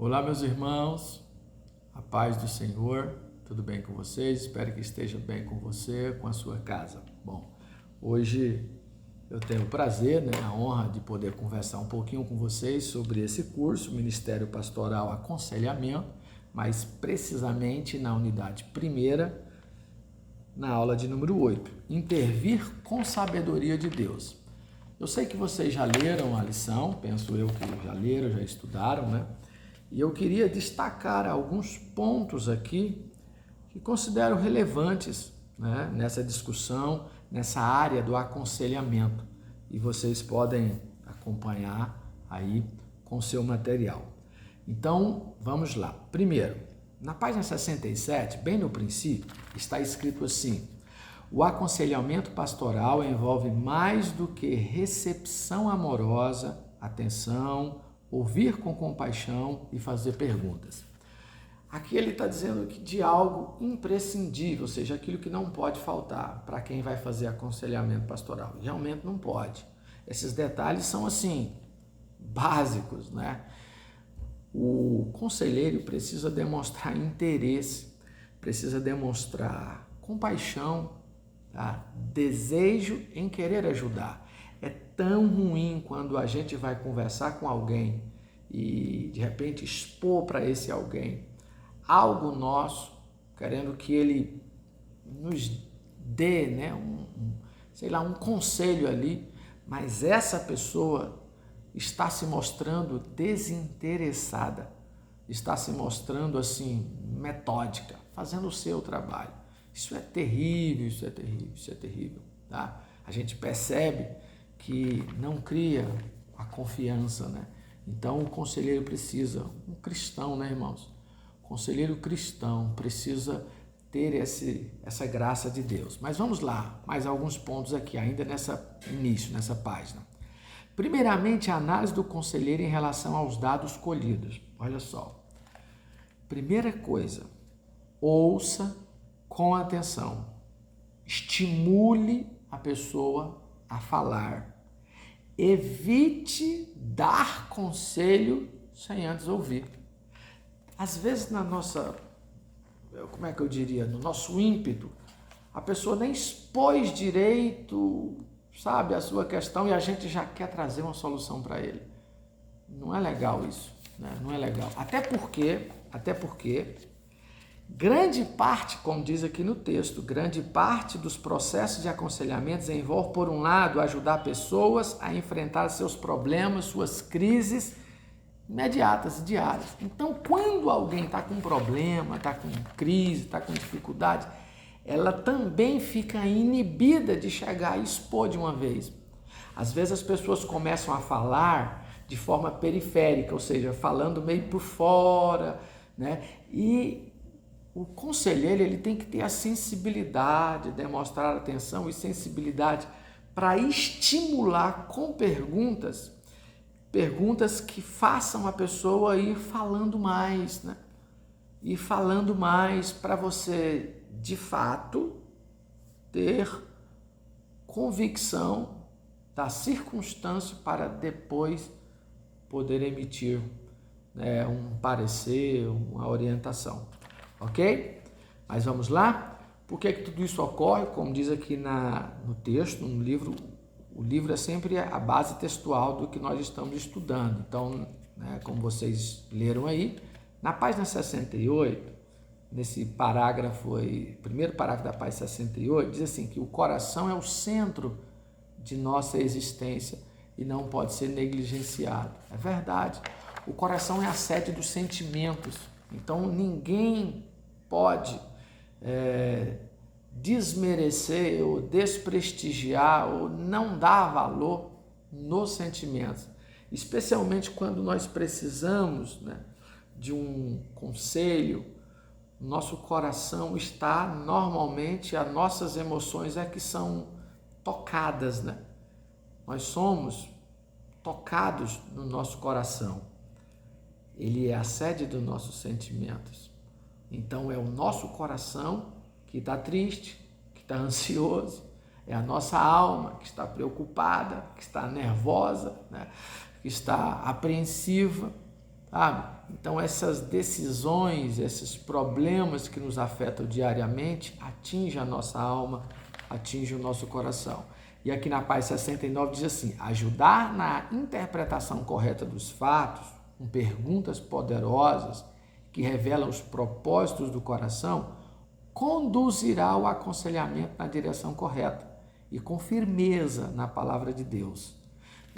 Olá, meus irmãos, a paz do Senhor, tudo bem com vocês? Espero que esteja bem com você, com a sua casa. Bom, hoje eu tenho o prazer, a honra de poder conversar um pouquinho com vocês sobre esse curso, Ministério Pastoral Aconselhamento, mas precisamente na unidade primeira, na aula de número 8, Intervir com Sabedoria de Deus. Eu sei que vocês já leram a lição, penso eu que já leram, já estudaram, E eu queria destacar alguns pontos aqui que considero relevantes, nessa discussão, nessa área do aconselhamento. E vocês podem acompanhar aí com seu material. Então, vamos lá. Primeiro, na página 67, bem no princípio, está escrito assim: o aconselhamento pastoral envolve mais do que recepção amorosa, atenção, ouvir com compaixão e fazer perguntas. Aqui ele está dizendo que de algo imprescindível, ou seja, aquilo que não pode faltar para quem vai fazer aconselhamento pastoral. Realmente não pode. Esses detalhes são assim, básicos, O conselheiro precisa demonstrar interesse, precisa demonstrar compaixão, desejo em querer ajudar. É tão ruim quando a gente vai conversar com alguém e de repente expor para esse alguém algo nosso, querendo que ele nos dê um conselho ali, mas essa pessoa está se mostrando desinteressada, está se mostrando assim, metódica, fazendo o seu trabalho. Isso é terrível, isso é terrível, isso é terrível, A gente percebe que não cria a confiança, Então, o conselheiro precisa, um cristão, irmãos? O conselheiro cristão precisa ter essa graça de Deus. Mas vamos lá, mais alguns pontos aqui, ainda nessa página. Primeiramente, a análise do conselheiro em relação aos dados colhidos. Olha só. Primeira coisa, ouça com atenção. Estimule a pessoa a falar. Evite dar conselho sem antes ouvir. Às vezes no nosso ímpeto, a pessoa nem expôs direito, a sua questão e a gente já quer trazer uma solução para ele. Não é legal isso, Não é legal. Até porque grande parte, como diz aqui no texto, grande parte dos processos de aconselhamento envolve, por um lado, ajudar pessoas a enfrentar seus problemas, suas crises imediatas e diárias. Então, quando alguém está com problema, está com crise, está com dificuldade, ela também fica inibida de chegar e expor de uma vez. Às vezes as pessoas começam a falar de forma periférica, ou seja, falando meio por fora, E o conselheiro ele tem que ter a sensibilidade, demonstrar atenção e sensibilidade para estimular com perguntas que façam a pessoa ir falando mais, Ir falando mais para você, de fato, ter convicção da circunstância para depois poder emitir um parecer, uma orientação. Ok? Mas vamos lá? Por que tudo isso ocorre? Como diz aqui no texto, no livro, o livro é sempre a base textual do que nós estamos estudando. Então, como vocês leram aí, na página 68, nesse parágrafo aí, primeiro parágrafo da página 68, diz assim, que o coração é o centro de nossa existência e não pode ser negligenciado. É verdade. O coração é a sede dos sentimentos. Então, ninguém pode desmerecer ou desprestigiar ou não dar valor nos sentimentos, especialmente quando nós precisamos de um conselho. Nosso coração está normalmente, as nossas emoções é que são tocadas, Nós somos tocados no nosso coração. Ele é a sede dos nossos sentimentos. Então, é o nosso coração que está triste, que está ansioso, é a nossa alma que está preocupada, que está nervosa, que está apreensiva. sabe? Então essas decisões, esses problemas que nos afetam diariamente, atingem a nossa alma, atingem o nosso coração. E aqui na Paz 69 diz assim: ajudar na interpretação correta dos fatos, com perguntas poderosas que revelam os propósitos do coração, conduzirá ao aconselhamento na direção correta e com firmeza na palavra de Deus.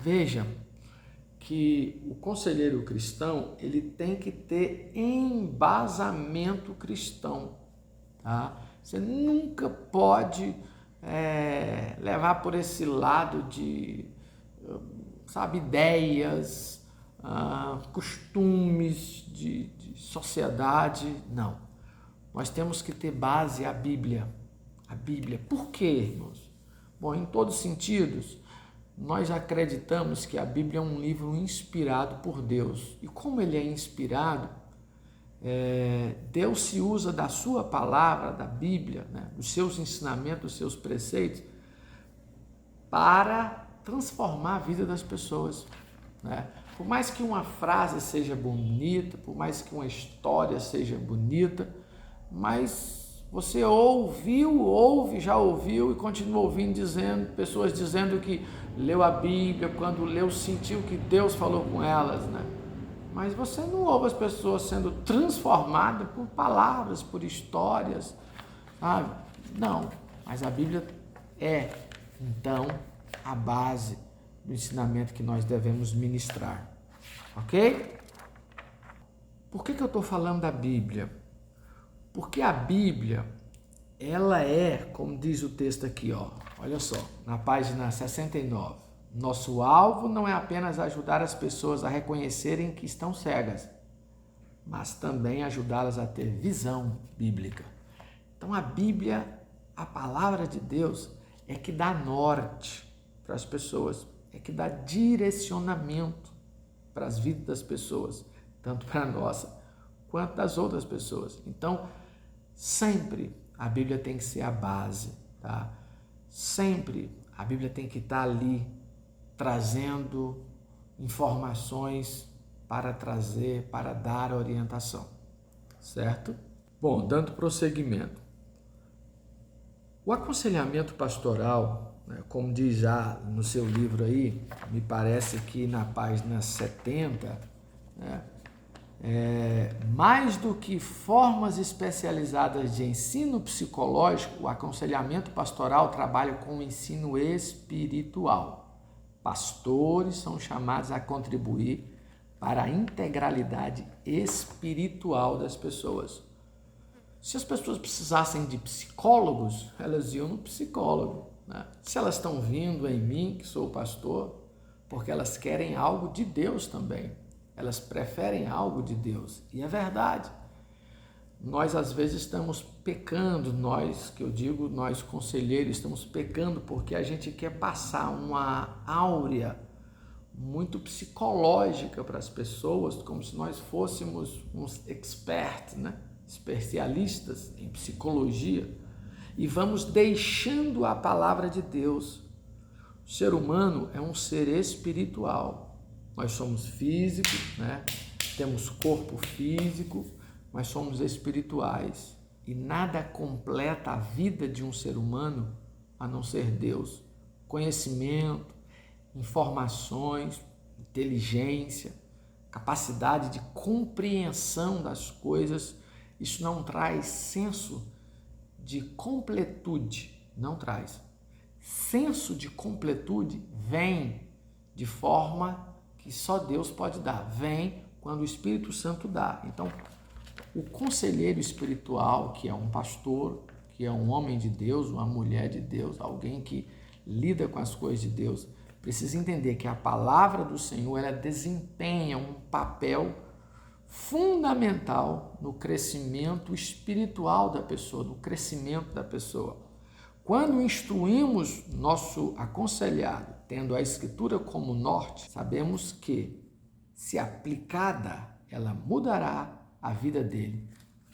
Veja que o conselheiro cristão, ele tem que ter embasamento cristão, tá? Você nunca pode levar por esse lado de, sabe, ideias, costumes de sociedade. Não. Nós temos que ter base a Bíblia. A Bíblia. Por quê, irmãos? Bom, em todos os sentidos, nós acreditamos que a Bíblia é um livro inspirado por Deus. E como ele é inspirado, Deus se usa da sua palavra, da Bíblia, né, dos seus ensinamentos, dos seus preceitos, para transformar a vida das pessoas, né? Por mais que uma frase seja bonita, por mais que uma história seja bonita, mas você já ouviu e continua ouvindo, pessoas dizendo que leu a Bíblia, quando leu, sentiu que Deus falou com elas, né? Mas você não ouve as pessoas sendo transformadas por palavras, por histórias, sabe? Não, mas a Bíblia é, então, a base do ensinamento que nós devemos ministrar, ok? Por que eu estou falando da Bíblia? Porque a Bíblia, ela é, como diz o texto aqui, ó, olha só, na página 69, nosso alvo não é apenas ajudar as pessoas a reconhecerem que estão cegas, mas também ajudá-las a ter visão bíblica. Então a Bíblia, a palavra de Deus, é que dá norte para as pessoas, é que dá direcionamento para as vidas das pessoas, tanto para a nossa quanto das outras pessoas. Então, sempre a Bíblia tem que ser a base, tá? Sempre a Bíblia tem que estar ali trazendo informações para dar orientação, certo? Bom, dando prosseguimento. O aconselhamento pastoral, né, como diz já no seu livro aí, me parece que na página 70, né, mais do que formas especializadas de ensino psicológico, o aconselhamento pastoral trabalha com o ensino espiritual. Pastores são chamados a contribuir para a integralidade espiritual das pessoas. Se as pessoas precisassem de psicólogos, elas iam no psicólogo, né? Se elas estão vindo em mim, que sou o pastor, porque elas querem algo de Deus também. Elas preferem algo de Deus. E é verdade. Nós, às vezes, estamos pecando, nós conselheiros, estamos pecando porque a gente quer passar uma áurea muito psicológica para as pessoas, como se nós fôssemos uns experts, né? Especialistas em psicologia, e vamos deixando a palavra de Deus. O ser humano é um ser espiritual. Nós somos físicos, né? Temos corpo físico, mas somos espirituais. E nada completa a vida de um ser humano a não ser Deus. Conhecimento, informações, inteligência, capacidade de compreensão das coisas, isso não traz senso de completude, não traz. Senso de completude vem de forma que só Deus pode dar, vem quando o Espírito Santo dá. Então, o conselheiro espiritual, que é um pastor, que é um homem de Deus, uma mulher de Deus, alguém que lida com as coisas de Deus, precisa entender que a palavra do Senhor, ela desempenha um papel fundamental no crescimento espiritual da pessoa, no crescimento da pessoa. Quando instruímos nosso aconselhado, tendo a Escritura como norte, sabemos que, se aplicada, ela mudará a vida dele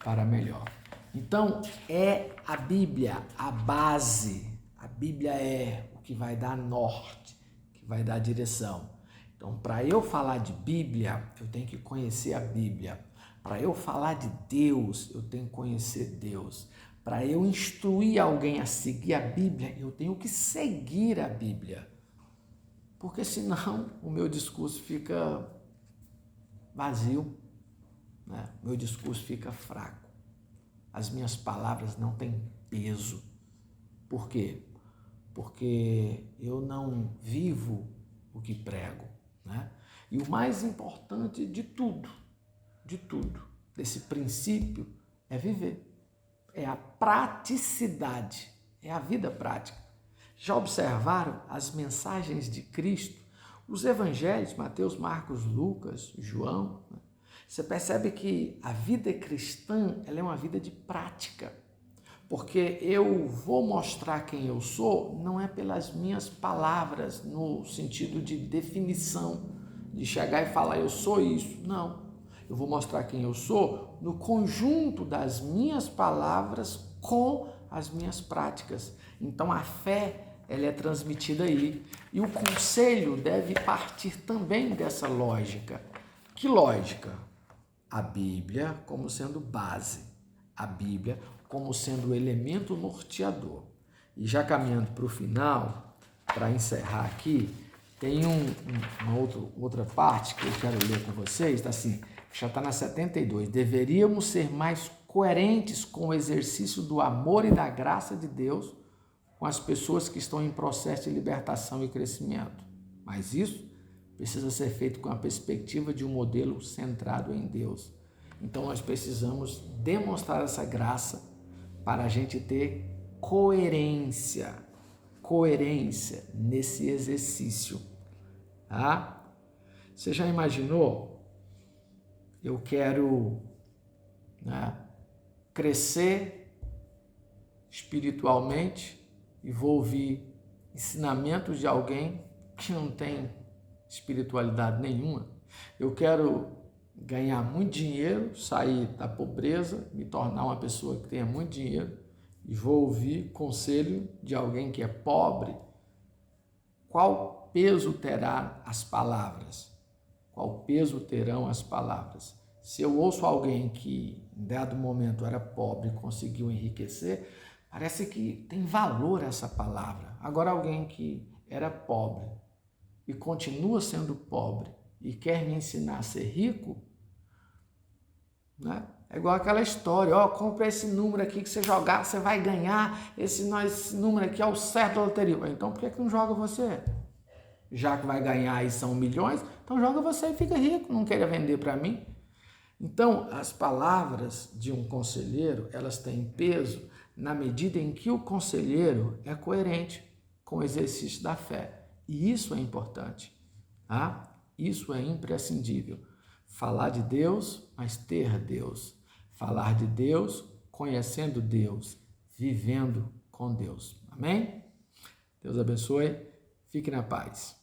para melhor. Então, é a Bíblia a base. A Bíblia é o que vai dar norte, que vai dar direção. Então, para eu falar de Bíblia, eu tenho que conhecer a Bíblia. Para eu falar de Deus, eu tenho que conhecer Deus. Para eu instruir alguém a seguir a Bíblia, eu tenho que seguir a Bíblia. Porque senão o meu discurso fica vazio, né? Meu discurso fica fraco. As minhas palavras não têm peso. Por quê? Porque eu não vivo o que prego, né? E o mais importante de tudo, desse princípio, é viver. É a praticidade, é a vida prática. Já observaram as mensagens de Cristo? Os evangelhos, Mateus, Marcos, Lucas, João, né? Você percebe que a vida cristã, ela é uma vida de prática. Porque eu vou mostrar quem eu sou, não é pelas minhas palavras, no sentido de definição, de chegar e falar eu sou isso. Não. Eu vou mostrar quem eu sou no conjunto das minhas palavras com as minhas práticas. Então a fé, ela é transmitida aí. E o conselho deve partir também dessa lógica. Que lógica? A Bíblia como sendo base. A Bíblia como sendo o elemento norteador. E já caminhando para o final, para encerrar aqui, tem uma outra parte que eu quero ler com vocês, está assim, já está na 72. Deveríamos ser mais coerentes com o exercício do amor e da graça de Deus com as pessoas que estão em processo de libertação e crescimento. Mas isso precisa ser feito com a perspectiva de um modelo centrado em Deus. Então nós precisamos demonstrar essa graça para a gente ter coerência nesse exercício. Tá? Você já imaginou? Eu quero, né, crescer espiritualmente e vou ouvir ensinamentos de alguém que não tem espiritualidade nenhuma. Eu quero ganhar muito dinheiro, sair da pobreza, me tornar uma pessoa que tenha muito dinheiro e vou ouvir conselho de alguém que é pobre. Qual peso terá as palavras? Qual peso terão as palavras? Se eu ouço alguém que em dado momento era pobre e conseguiu enriquecer, parece que tem valor essa palavra. Agora alguém que era pobre e continua sendo pobre e quer me ensinar a ser rico, né? É igual aquela história, ó, compra esse número aqui que você jogar, você vai ganhar, esse número aqui é o certo da loteria. Então por que não joga você? Já que vai ganhar aí são milhões, então joga você e fica rico, não queira vender para mim. Então as palavras de um conselheiro, elas têm peso na medida em que o conselheiro é coerente com o exercício da fé. E isso é importante, tá? Isso é imprescindível. Falar de Deus, mas ter Deus. Falar de Deus, conhecendo Deus, vivendo com Deus. Amém? Deus abençoe. Fique na paz.